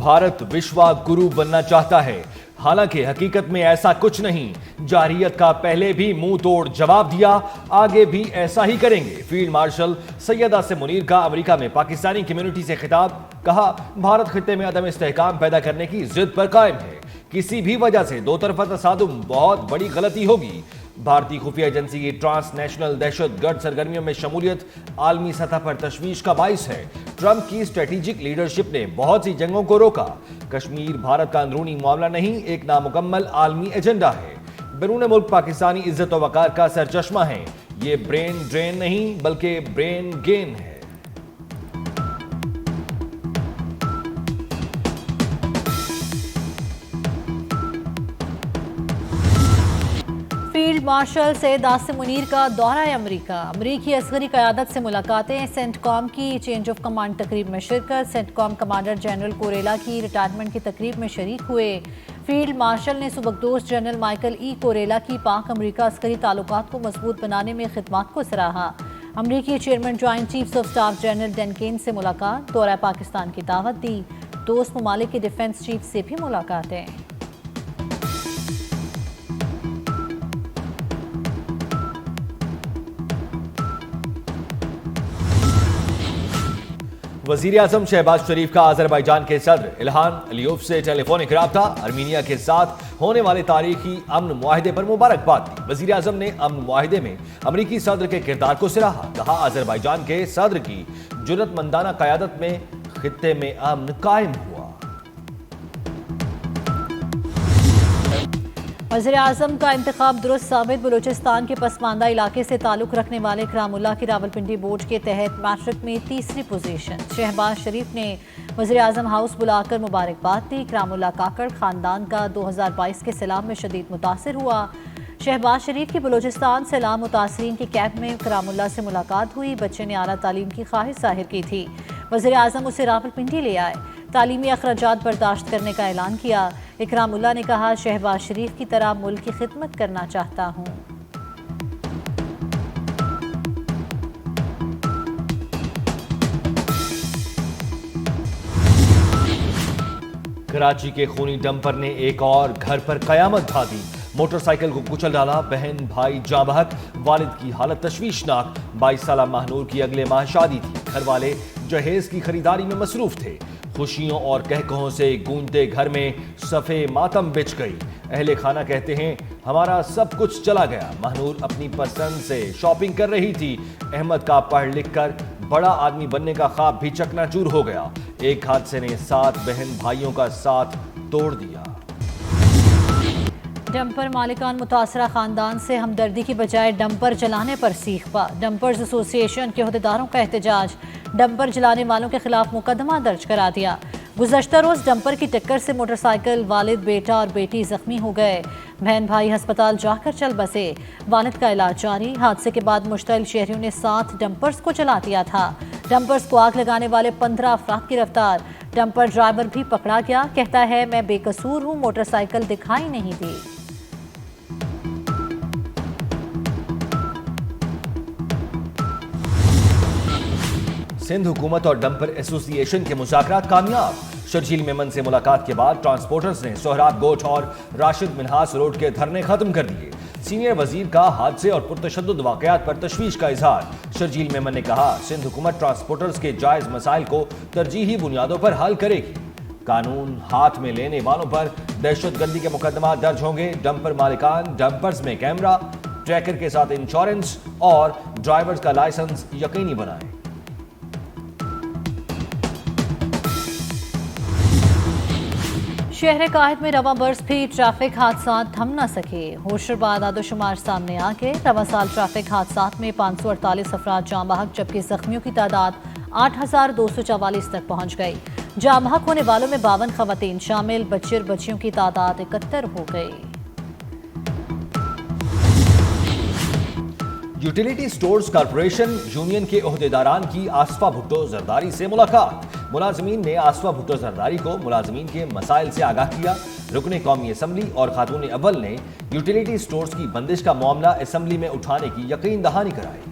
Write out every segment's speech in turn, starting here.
بھارت وشوا گرو بننا چاہتا ہے، حالانکہ حقیقت میں ایسا کچھ نہیں۔ جارحیت کا پہلے بھی منہ توڑ جواب دیا، آگے بھی ایسا ہی کریں گے۔ فیلڈ مارشل سید عاصم منیر کا امریکہ میں پاکستانی کمیونٹی سے خطاب، کہا بھارت خطے میں عدم استحکام پیدا کرنے کی ضد پر قائم ہے، کسی بھی وجہ سے دو طرفہ تصادم بہت بڑی غلطی ہوگی۔ بھارتی خفیہ ایجنسی کی ٹرانس نیشنل دہشت گرد سرگرمیوں میں شمولیت عالمی سطح پر تشویش کا باعث ہے۔ ٹرمپ کی اسٹریٹجک لیڈرشپ نے بہت سی جنگوں کو روکا۔ کشمیر بھارت کا اندرونی معاملہ نہیں، ایک نامکمل عالمی ایجنڈا ہے۔ بیرون ملک پاکستانی عزت و وقار کا سرچشمہ ہیں، یہ برین ڈرین نہیں بلکہ برین گین ہے۔ فیلڈ مارشل سید عاصم منیر کا دورہ امریکہ، امریکی عسکری قیادت سے ملاقاتیں، سینٹ کام کی چینج آف کمانڈ تقریب میں شرکت، سینٹ کام کمانڈر جنرل کوریلا کی ریٹائرمنٹ کی تقریب میں شریک ہوئے۔ فیلڈ مارشل نے سبکدوش جنرل مائیکل ای کوریلا کی پاک امریکہ عسکری تعلقات کو مضبوط بنانے میں خدمات کو سراہا۔ امریکی chairman joint chiefs of staff general Dan Caine سے ملاقات، دورہ پاکستان کی دعوت دی، دوست ممالک کے ڈیفنس چیف سے بھی ملاقاتیں۔ وزیر اعظم شہباز شریف کا آذربائیجان کے صدر الہان علیوف سے ٹیلی فونک رابطہ، ارمینیا کے ساتھ ہونے والے تاریخی امن معاہدے پر مبارکباد دی۔ وزیر اعظم نے امن معاہدے میں امریکی صدر کے کردار کو سراہا، کہا آذربائیجان کے صدر کی جرأت مندانہ قیادت میں خطے میں امن قائم ہوا۔ وزیر اعظم کا انتخاب درست ثابت، بلوچستان کے پسماندہ علاقے سے تعلق رکھنے والے اکرام اللہ کی راولپنڈی بورڈ کے تحت میٹرک میں تیسری پوزیشن۔ شہباز شریف نے وزیر اعظم ہاؤس بلا کر مبارکباد دی۔ اکرام اللہ کاکڑ خاندان کا 2022 کے سیلاب میں شدید متاثر ہوا۔ شہباز شریف کی بلوچستان سیلاب متاثرین کے کیمپ میں اکرام اللہ سے ملاقات ہوئی، بچے نے اعلیٰ تعلیم کی خواہش ظاہر کی تھی، وزیر اعظم اسے راولپنڈی لے آئے، تعلیمی اخراجات برداشت کرنے کا اعلان کیا۔ اکرام اللہ نے کہا شہباز شریف کی طرح ملک کی خدمت کرنا چاہتا ہوں۔ کراچی کے خونی ڈمپر نے ایک اور گھر پر قیامت ڈھا دی، موٹر سائیکل کو کچل ڈالا، بہن بھائی جاں بحق، والد کی حالت تشویشناک۔ 22 سالہ ماہنور کی اگلے ماہ شادی تھی، گھر والے جہیز کی خریداری میں مصروف تھے۔ خوشیوں اور کہکہوں سے گونجتے گھر میں صفے ماتم بچھ گئی۔ اہل خانہ کہتے ہیں ہمارا سب کچھ چلا گیا۔ ماہنور اپنی پسند سے شاپنگ کر رہی تھی، احمد کا پڑھ لکھ کر بڑا آدمی بننے کا خواب بھی چکنا چور ہو گیا۔ ایک حادثے نے 7 بہن بھائیوں کا ساتھ توڑ دیا۔ ڈمپر مالکان متاثرہ خاندان سے ہمدردی کی بجائے ڈمپر جلانے پر سیخ پا، ڈمپرز ایسوسی ایشن کے عہدیداروں کا احتجاج، ڈمپر جلانے والوں کے خلاف مقدمہ درج کرا دیا۔ گزشتہ روز ڈمپر کی ٹکر سے موٹر سائیکل والد، بیٹا اور بیٹی زخمی ہو گئے، بہن بھائی ہسپتال جا کر چل بسے، والد کا علاج جاری۔ حادثے کے بعد مشتعل شہریوں نے 7 ڈمپرز کو جلا دیا تھا۔ ڈمپرز کو آگ لگانے والے 15 افراد گرفتار، ڈمپر ڈرائیور بھی پکڑا گیا، کہتا ہے میں بے قصور ہوں، موٹر سائیکل دکھائی نہیں دی۔ سندھ حکومت اور ڈمپر ایسوسی ایشن کے مذاکرات کامیاب، شرجیل میمن سے ملاقات کے بعد ٹرانسپورٹرز نے سہراب گوٹھ اور راشد منہاس روڈ کے دھرنے ختم کر دیے۔ سینئر وزیر کا حادثے اور پرتشدد واقعات پر تشویش کا اظہار، شرجیل میمن نے کہا سندھ حکومت ٹرانسپورٹرز کے جائز مسائل کو ترجیحی بنیادوں پر حل کرے گی۔ قانون ہاتھ میں لینے والوں پر دہشت گردی کے مقدمات درج ہوں گے، ڈمپر مالکان ڈمپرز میں کیمرہ، ٹریکر کے ساتھ انشورنس اور ڈرائیورز کا لائسنس یقینی بنائیں۔ شہر قائد میں رواں برس بھی ٹریفک حادثات تھم نہ سکے، ہوشرباد اعداد و شمار سامنے آ گئے۔ رواں سال ٹریفک حادثات میں 548 افراد جاں بحق، جبکہ زخمیوں کی تعداد 8244 تک پہنچ گئی۔ جاں بحق ہونے والوں میں 52 خواتین شامل، بچے اور بچیوں کی تعداد 71 ہو گئی۔ یوٹیلیٹی سٹورز کارپوریشن یونین کے عہدیداران کی آصفہ بھٹو زرداری سے ملاقات، ملازمین نے آصفہ بھٹو زرداری کو ملازمین کے مسائل سے آگاہ کیا۔ رکن قومی اسمبلی اور خاتون اول نے یوٹیلیٹی سٹورز کی بندش کا معاملہ اسمبلی میں اٹھانے کی یقین دہانی کرائی۔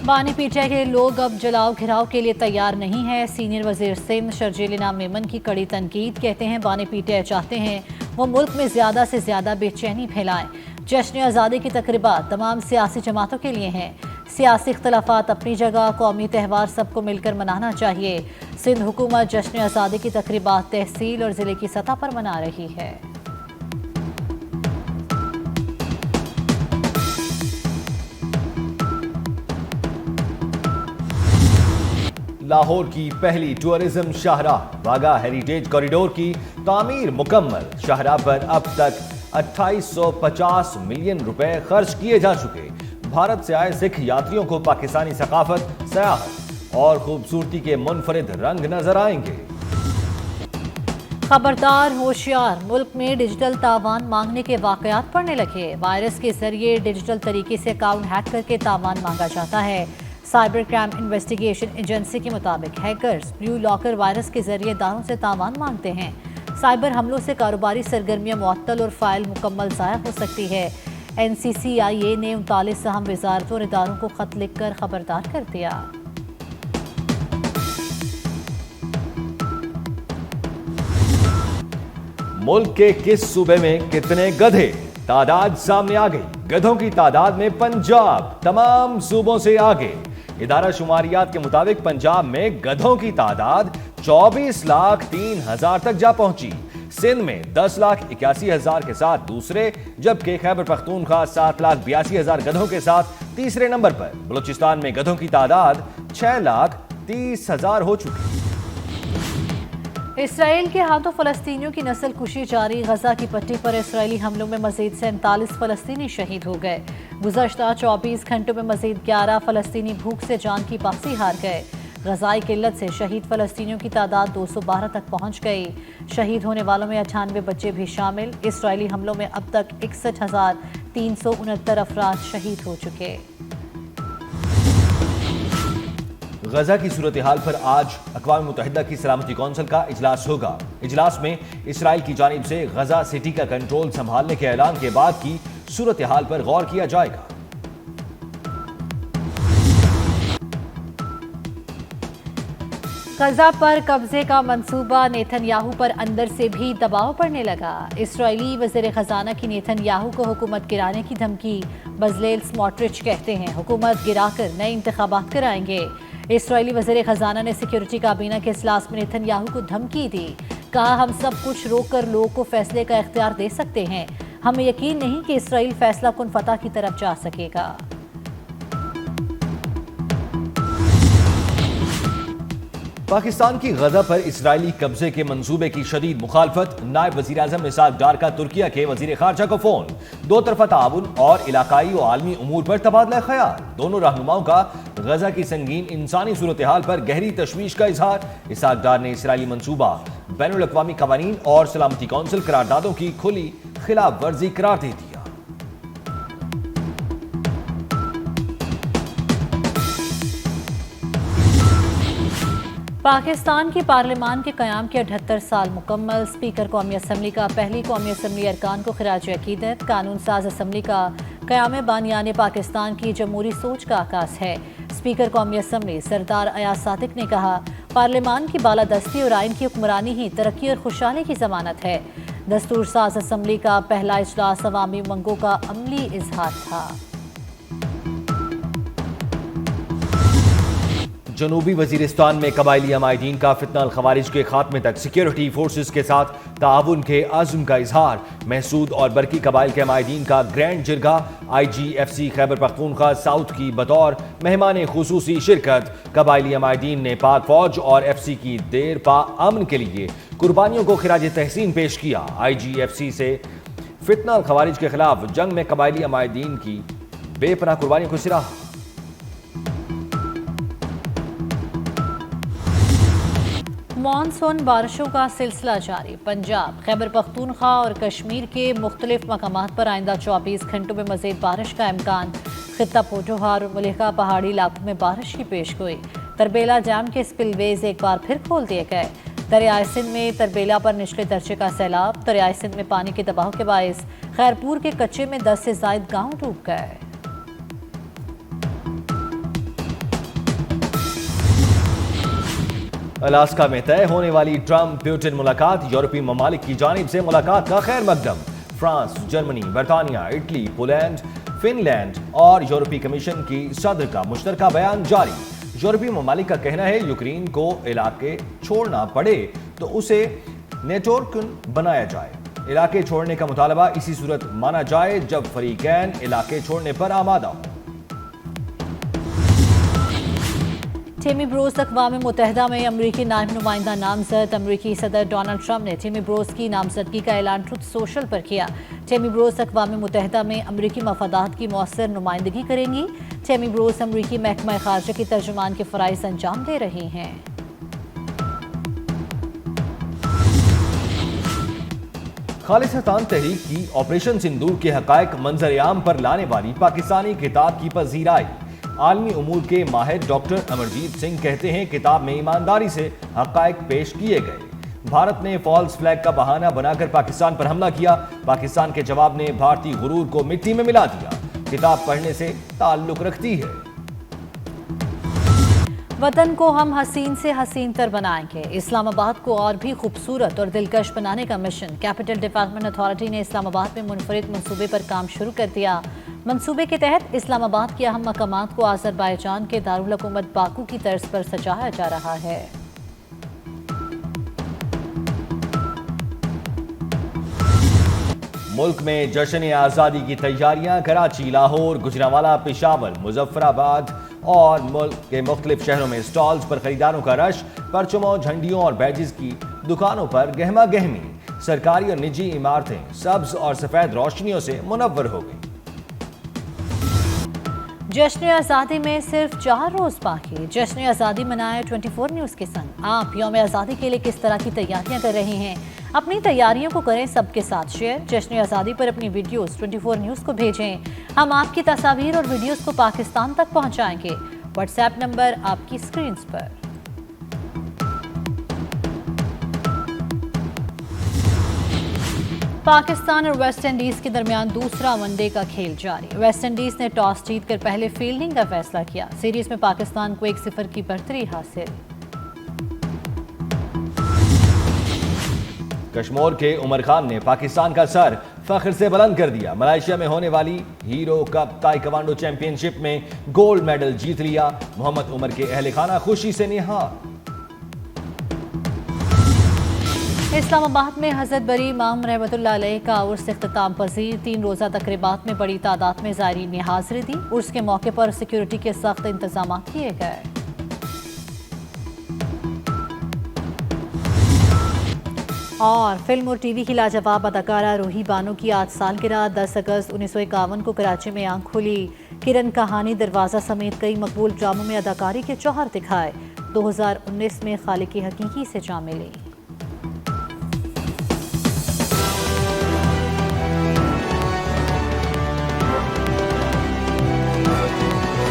بانی پی ٹی آئی کے لوگ اب جلاؤ گھراؤ کے لیے تیار نہیں ہیں. سینئر وزیر سندھ شرجیل انعام میمن کی کڑی تنقید. کہتے ہیں بانی پی ٹی آئی چاہتے ہیں وہ ملک میں زیادہ سے زیادہ بے چینی پھیلائیں. جشن آزادی کی تقریبات تمام سیاسی جماعتوں کے لیے ہیں. سیاسی اختلافات اپنی جگہ، قومی تہوار سب کو مل کر منانا چاہیے. سندھ حکومت جشن آزادی کی تقریبات تحصیل اور ضلع کی سطح پر منا رہی ہے. لاہور کی پہلی ٹورزم شاہراہ واگا ہیریٹیج کوریڈور کی تعمیر مکمل. شاہراہ پر اب تک 2850 ملین روپے خرچ کیے جا چکے. بھارت سے آئے سکھ یاتریوں کو پاکستانی ثقافت، سیاحت اور خوبصورتی کے منفرد رنگ نظر آئیں گے. خبردار ہوشیار، ملک میں ڈیجیٹل تاوان مانگنے کے واقعات بڑھنے لگے. وائرس کے ذریعے ڈیجیٹل طریقے سے اکاؤنٹ ہیک کر کے تاوان مانگا جاتا ہے. سائبر کرائم انویسٹیگیشن ایجنسی کے مطابق ہیکرز بلیو لاکر وائرس کے ذریعے اداروں سے تاوان مانگتے ہیں. سائبر حملوں سے کاروباری سرگرمیاں معطل اور فائل مکمل ضائع ہو سکتی ہے. NCCIA نے 39 اہم وزارتوں اور اداروں کو خط لکھ کر خبردار کر دیا. ملک کے کس صوبے میں کتنے گدھے؟ تعداد سامنے آ گئی. گدھوں کی تعداد میں پنجاب تمام صوبوں سے آگے. ادارہ شماریات کے مطابق پنجاب میں گدھوں کی تعداد 24,03,000 تک جا پہنچی. سندھ میں 10,81,000 کے ساتھ دوسرے، جبکہ خیبر پختونخوا 7,82,000 گدھوں کے ساتھ تیسرے نمبر پر. بلوچستان میں گدھوں کی تعداد 6,30,000 ہو چکی. اسرائیل کے ہاتھوں فلسطینیوں کی نسل کشی جاری. غزہ کی پٹی پر اسرائیلی حملوں میں مزید 47 فلسطینی شہید ہو گئے. گزشتہ 24 گھنٹوں میں مزید 11 فلسطینی بھوک سے جان کی باسی ہار گئے. غذائی قلت سے شہید فلسطینیوں کی تعداد 212 تک پہنچ گئی. شہید ہونے والوں میں 98 بچے بھی شامل. اسرائیلی حملوں میں اب تک 61,369 افراد شہید ہو چکے. غزہ کی صورتحال پر آج اقوام متحدہ کی سلامتی کونسل کا اجلاس ہوگا. اجلاس میں اسرائیل کی جانب سے غزہ سٹی کا کنٹرول سنبھالنے کے اعلان کے بعد کی صورتحال پر غور کیا جائے گا. غزہ پر قبضے کا منصوبہ نیتن یاہو پر اندر سے بھی دباؤ پڑنے لگا. اسرائیلی وزیر خزانہ کی نیتن یاہو کو حکومت گرانے کی دھمکی. بزلیل سموٹرچ کہتے ہیں حکومت گرا کر نئے انتخابات کرائیں گے. اسرائیلی وزیر خزانہ نے سیکیورٹی کابینہ کے اجلاس میں نیتن یاہو کو دھمکی دی. کہا ہم سب کچھ روک کر لوگوں کو فیصلے کا اختیار دے سکتے ہیں. ہمیں یقین نہیں کہ اسرائیل فیصلہ کن فتح کی طرف جا سکے گا. پاکستان کی غزہ پر اسرائیلی قبضے کے منصوبے کی شدید مخالفت. نائب وزیر اعظم اسحاق ڈار کا ترکیہ کے وزیر خارجہ کو فون. دو طرفہ تعاون اور علاقائی و عالمی امور پر تبادلہ خیال. دونوں رہنماؤں کا غزہ کی سنگین انسانی صورتحال پر گہری تشویش کا اظہار. اسحاق ڈار نے اسرائیلی منصوبہ بین الاقوامی قوانین اور سلامتی کونسل قراردادوں کی کھلی خلاف ورزی قرار دے دیا. پاکستان کی پارلیمان کے قیام کے 78 سال مکمل. اسپیکر قومی اسمبلی کا پہلی قومی اسمبلی ارکان کو خراج عقیدت. قانون ساز اسمبلی کا قیام بانیان پاکستان کی جمہوری سوچ کا عکاس ہے. اسپیکر قومی اسمبلی سردار ایاز صادق نے کہا پارلیمان کی بالادستی اور آئین کی حکمرانی ہی ترقی اور خوشحالی کی ضمانت ہے. دستور ساز اسمبلی کا پہلا اجلاس عوامی امنگوں کا عملی اظہار تھا. جنوبی وزیرستان میں قبائلی عمائدین کا فتنہ الخوارج کے خاتمے تک سیکیورٹی فورسز کے ساتھ تعاون کے عزم کا اظہار. محسود اور برقی قبائل کے عمائدین کا گرینڈ جرگہ. IGFC خیبر پختونخوا ساؤتھ کی بطور مہمان خصوصی شرکت. قبائلی عمائدین نے پاک فوج اور FC کی دیر پا امن کے لیے قربانیوں کو خراج تحسین پیش کیا. IGFC سے فتنہ الخوارج کے خلاف جنگ میں قبائلی عمائدین کی بے پناہ قربانیوں کو سراہا. مانسون بارشوں کا سلسلہ جاری. پنجاب، خیبر پختونخوا اور کشمیر کے مختلف مقامات پر آئندہ 24 گھنٹوں میں مزید بارش کا امکان. خطہ پوٹوہار اور ملحقہ پہاڑی علاقوں میں بارش کی پیشگوئی. تربیلا ڈیم کے سپل ویز ایک بار پھر کھول دیے گئے. دریائے سندھ میں تربیلا پر نچلے درجے کا سیلاب. دریائے سندھ میں پانی کے دباؤ کے باعث خیرپور کے کچے میں 10 سے زائد گاؤں ڈوب گئے. الاسکا میں طے ہونے والی ٹرمپ پیوٹن ملاقات، یورپی ممالک کی جانب سے ملاقات کا خیر مقدم۔ فرانس، جرمنی، برطانیہ، اٹلی، پولینڈ، فن لینڈ اور یورپی کمیشن کی صدر کا مشترکہ بیان جاری۔ یورپی ممالک کا کہنا ہے یوکرین کو علاقے چھوڑنا پڑے تو اسے نیٹو رکن بنایا جائے۔ علاقے چھوڑنے کا مطالبہ اسی صورت مانا جائے جب فریقین علاقے چھوڑنے پر آمادہ ہوں۔ ٹیمی بروز اقوام متحدہ میں امریکی نائب نمائندہ نامزد۔ امریکی صدر ڈونلڈ ٹرمپ نے ٹیمی بروز کی نامزدگی کا اعلان ٹروتھ سوشل پر کیا۔ ٹیمی بروز اقوام متحدہ میں امریکی مفادات کی مؤثر نمائندگی کریں گی۔ ٹیمی بروز امریکی محکمہ خارجہ کی ترجمان کے فرائض انجام دے رہے ہیں۔ خالصتان تحریک کی آپریشن سندور کے حقائق منظر عام پر لانے والی پاکستانی کتاب کی پذیرائی۔ عالمی امور کے ماہر ڈاکٹر امرجیت سنگھ کہتے ہیں کتاب میں ایمانداری سے حقائق پیش کیے گئے۔ بھارت نے فالس فلیگ کا بہانہ بنا کر پاکستان پر حملہ کیا، پاکستان کے جواب نے بھارتی غرور کو مٹی میں ملا دیا۔ کتاب پڑھنے سے تعلق رکھتی ہے۔ وطن کو ہم حسین سے حسین تر بنائیں گے، اسلام آباد کو اور بھی خوبصورت اور دلکش بنانے کا مشن۔ کیپٹل ڈیولپمنٹ اتھارٹی نے اسلام آباد میں منفرد منصوبے پر کام شروع کر دیا۔ منصوبے کے تحت اسلام آباد کے اہم مقامات کو آذربائیجان کے دارالحکومت باکو کی طرز پر سجایا جا رہا ہے۔ ملک میں جشن آزادی کی تیاریاں، کراچی، لاہور، گجرانوالہ، پشاور، مظفر آباد اور ملک کے مختلف شہروں میں سٹالز پر خریداروں کا رش، پرچموں، جھنڈیوں اور بیجز کی دکانوں پر گہما گہمی۔ سرکاری اور نجی عمارتیں سبز اور سفید روشنیوں سے منور ہو گئی۔ جشن آزادی میں صرف 4 روز باقی، جشن آزادی منائے 24 نیوز کے سنگ۔ آپ یوم آزادی کے لیے کس طرح کی تیاریاں کر رہے ہیں؟ اپنی تیاریوں کو کریں سب کے ساتھ شیئر۔ جشن آزادی پر اپنی ویڈیوز 24 نیوز کو بھیجیں، ہم آپ کی تصاویر اور ویڈیوز کو پاکستان تک پہنچائیں گے۔ واٹس ایپ نمبر آپ کی سکرینز پر۔ پاکستان اور ویسٹ انڈیز کے درمیان دوسرا ون ڈے کا کھیل جاری۔ ویسٹ انڈیز نے ٹاس جیت کر پہلے فیلڈنگ کا فیصلہ کیا۔ سیریز میں پاکستان کو 1-0 کی برتری حاصل۔ کشمور کے عمر خان نے پاکستان کا سر فخر سے بلند کر دیا۔ ملائیشیا میں ہونے والی ہیرو کپ تائی کوانڈو چیمپئن شپ میں گولڈ میڈل جیت لیا۔ محمد عمر کے اہل خانہ خوشی سے نہال۔ اسلام آباد میں حضرت بری امام رحمۃ اللہ علیہ کا عرس اختتام پذیر۔ 3 روزہ تقریبات میں بڑی تعداد میں زائرین نے حاضری دی۔ عرس کے موقع پر سیکیورٹی کے سخت انتظامات کیے گئے۔ اور فلم اور ٹی وی کی لاجواب اداکارہ روحی بانو کی آج سالگرہ۔ 10 اگست 1951 کو کراچی میں آنکھ کھلی۔ کرن کہانی، دروازہ سمیت کئی مقبول ڈراموں میں اداکاری کے جوہر دکھائے۔ 2019 میں خالق حقیقی سے جام ملی۔